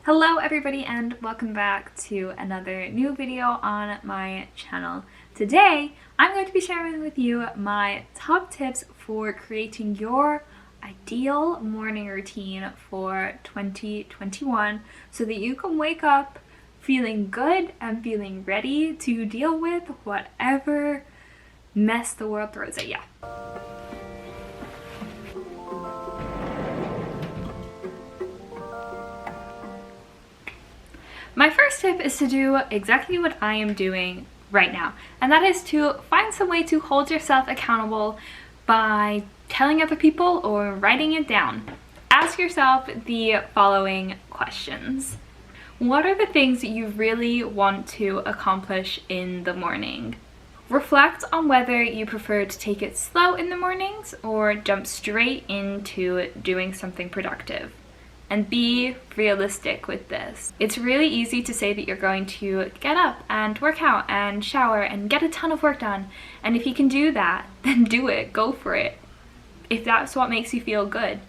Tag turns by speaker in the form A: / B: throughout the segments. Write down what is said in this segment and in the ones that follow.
A: Hello everybody and welcome back to another new video on my channel. Today I'm going to be sharing with you my top tips for creating your ideal morning routine for 2021 so that you can wake up feeling good and feeling ready to deal with whatever mess the world throws at you. My first tip is to do exactly what I am doing right now, and that is to find some way to hold yourself accountable by telling other people or writing it down. Ask yourself the following questions. What are the things that you really want to accomplish in the morning? Reflect on whether you prefer to take it slow in the mornings or jump straight into doing something productive. And be realistic with this. It's really easy to say that you're going to get up and work out and shower and get a ton of work done. And if you can do that, then do it. Go for it. If that's what makes you feel good.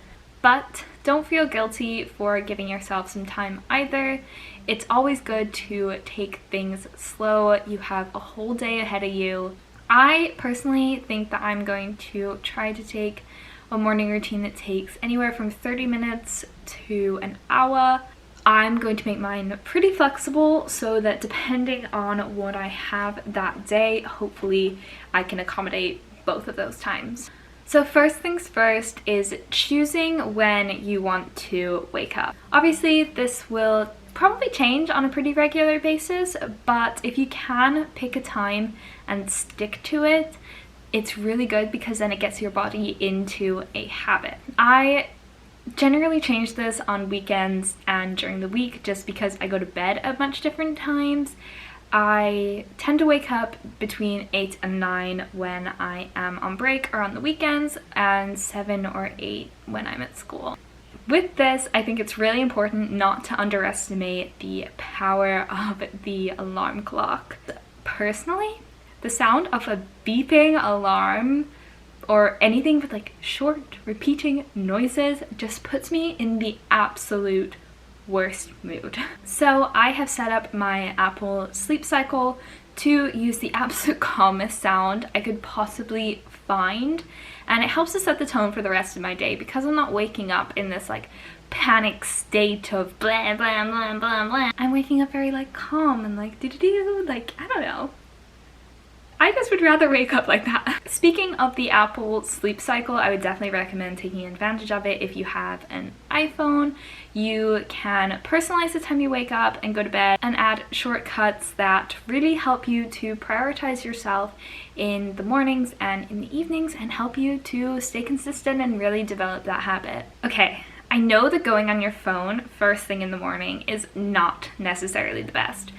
A: But don't feel guilty for giving yourself some time either. It's always good to take things slow. You have a whole day ahead of you. I personally think that I'm going to try to take a morning routine that takes anywhere from 30 minutes to an hour. I'm going to make mine pretty flexible so that depending on what I have that day, hopefully I can accommodate both of those times. So first things first is choosing when you want to wake up. Obviously this will probably change on a pretty regular basis, but if you can pick a time and stick to it, it's really good because then it gets your body into a habit. I generally change this on weekends and during the week just because I go to bed at much different times. I tend to wake up between 8 and 9 when I am on break or on the weekends, and 7 or 8 when I'm at school. With this, I think it's really important not to underestimate the power of the alarm clock. Personally, the sound of a beeping alarm or anything with like short repeating noises just puts me in the absolute worst mood. So I have set up my Apple sleep cycle to use the absolute calmest sound I could possibly find, and it helps to set the tone for the rest of my day because I'm not waking up in this like panic state of blah blah blah blah blah. I'm waking up very like calm and like do like I don't know. I just would rather wake up like that. Speaking of the Apple sleep cycle, I would definitely recommend taking advantage of it if you have an iPhone. You can personalize the time you wake up and go to bed and add shortcuts that really help you to prioritize yourself in the mornings and in the evenings and help you to stay consistent and really develop that habit. Okay, I know that going on your phone first thing in the morning is not necessarily the best,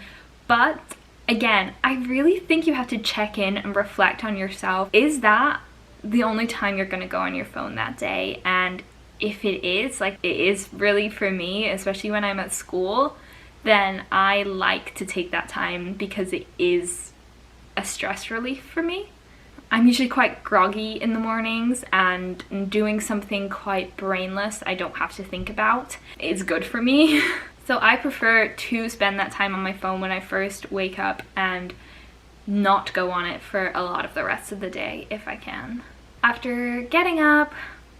A: but again, I really think you have to check in and reflect on yourself. Is that the only time you're going to go on your phone that day? And if it is, like it is really for me, especially when I'm at school, then I like to take that time because it is a stress relief for me. I'm usually quite groggy in the mornings, and doing something quite brainless I don't have to think about is good for me. So I prefer to spend that time on my phone when I first wake up and not go on it for a lot of the rest of the day if I can. After getting up,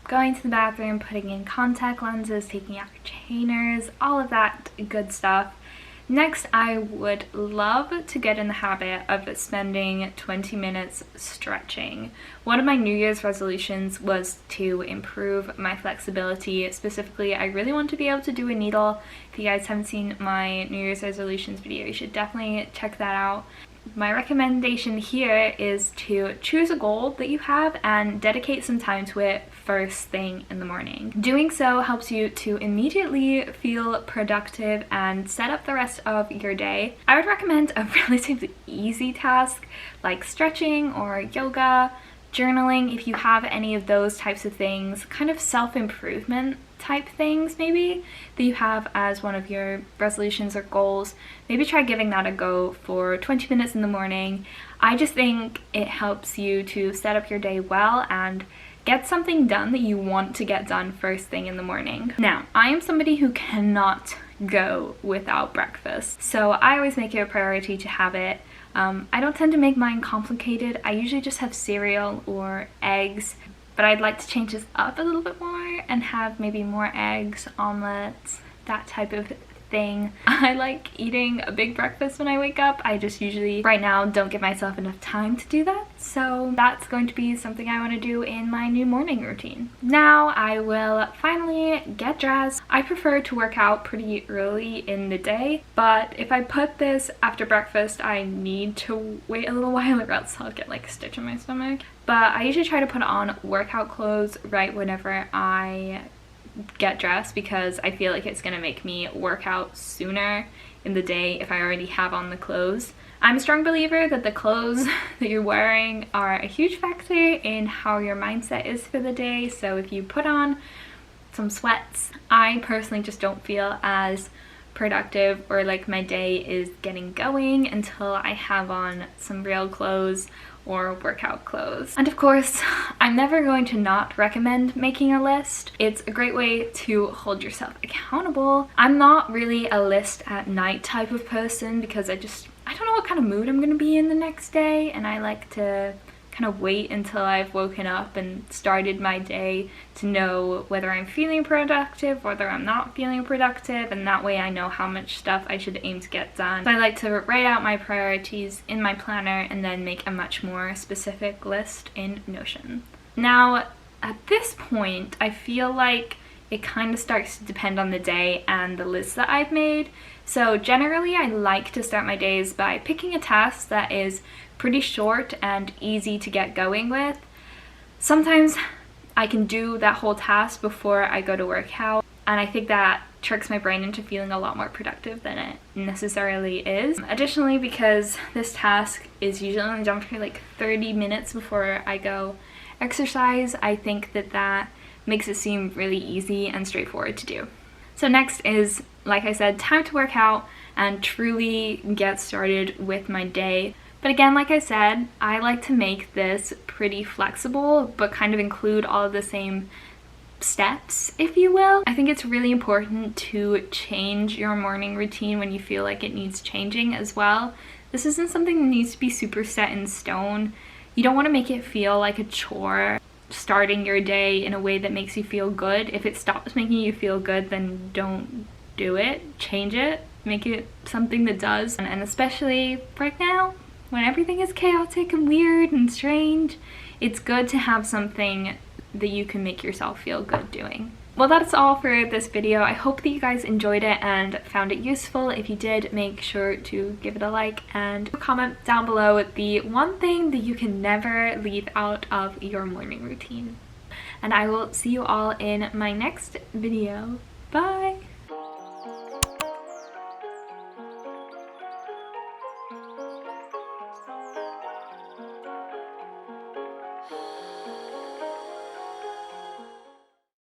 A: going to the bathroom, putting in contact lenses, taking out retainers, all of that good stuff. Next, I would love to get in the habit of spending 20 minutes stretching. One of my New Year's resolutions was to improve my flexibility. Specifically, I really want to be able to do a needle. If you guys haven't seen my New Year's resolutions video, you should definitely check that out. My recommendation here is to choose a goal that you have and dedicate some time to it first thing in the morning. Doing so helps you to immediately feel productive and set up the rest of your day. I would recommend a relatively easy task like stretching or yoga, journaling if you have any of those types of things, kind of self-improvement type things maybe that you have as one of your resolutions or goals. Maybe try giving that a go for 20 minutes in the morning. I just think it helps you to set up your day well and get something done that you want to get done first thing in the morning. Now, I am somebody who cannot go without breakfast, so I always make it a priority to have it. I don't tend to make mine complicated. I usually just have cereal or eggs, but I'd like to change this up a little bit more and have maybe more eggs, omelets, that type of thing. I like eating a big breakfast when I wake up. I just usually right now don't give myself enough time to do that, so that's going to be something I want to do in my new morning routine. Now I will finally get dressed. I prefer to work out pretty early in the day, but if I put this after breakfast I need to wait a little while or else I'll get like a stitch in my stomach. But I usually try to put on workout clothes right whenever I get dressed because I feel like it's gonna make me work out sooner in the day if I already have on the clothes. I'm a strong believer that the clothes that you're wearing are a huge factor in how your mindset is for the day. So if you put on some sweats, I personally just don't feel as productive or like my day is getting going until I have on some real clothes or workout clothes. And of course, I'm never going to not recommend making a list. It's a great way to hold yourself accountable. I'm not really a list at night type of person because I don't know what kind of mood I'm gonna be in the next day, and I like to kind of wait until I've woken up and started my day to know whether I'm feeling productive, whether I'm not feeling productive, and that way I know how much stuff I should aim to get done. So I like to write out my priorities in my planner and then make a much more specific list in Notion. Now, at this point, I feel like it kind of starts to depend on the day and the list that I've made. So generally, I like to start my days by picking a task that is pretty short and easy to get going with. Sometimes I can do that whole task before I go to work out, and I think that tricks my brain into feeling a lot more productive than it necessarily is. Additionally, because this task is usually only done for like 30 minutes before I go exercise, I think that that makes it seem really easy and straightforward to do. So next is, like I said, time to work out and truly get started with my day. But again, like I said, I like to make this pretty flexible, but kind of include all of the same steps, if you will. I think it's really important to change your morning routine when you feel like it needs changing as well. This isn't something that needs to be super set in stone. You don't want to make it feel like a chore starting your day in a way that makes you feel good. If it stops making you feel good, then don't do it. Change it. Make it something that does. And especially right now, when everything is chaotic and weird and strange, it's good to have something that you can make yourself feel good doing. Well, that's all for this video. I hope that you guys enjoyed it and found it useful. If you did, make sure to give it a like and comment down below the one thing that you can never leave out of your morning routine. And I will see you all in my next video. Bye!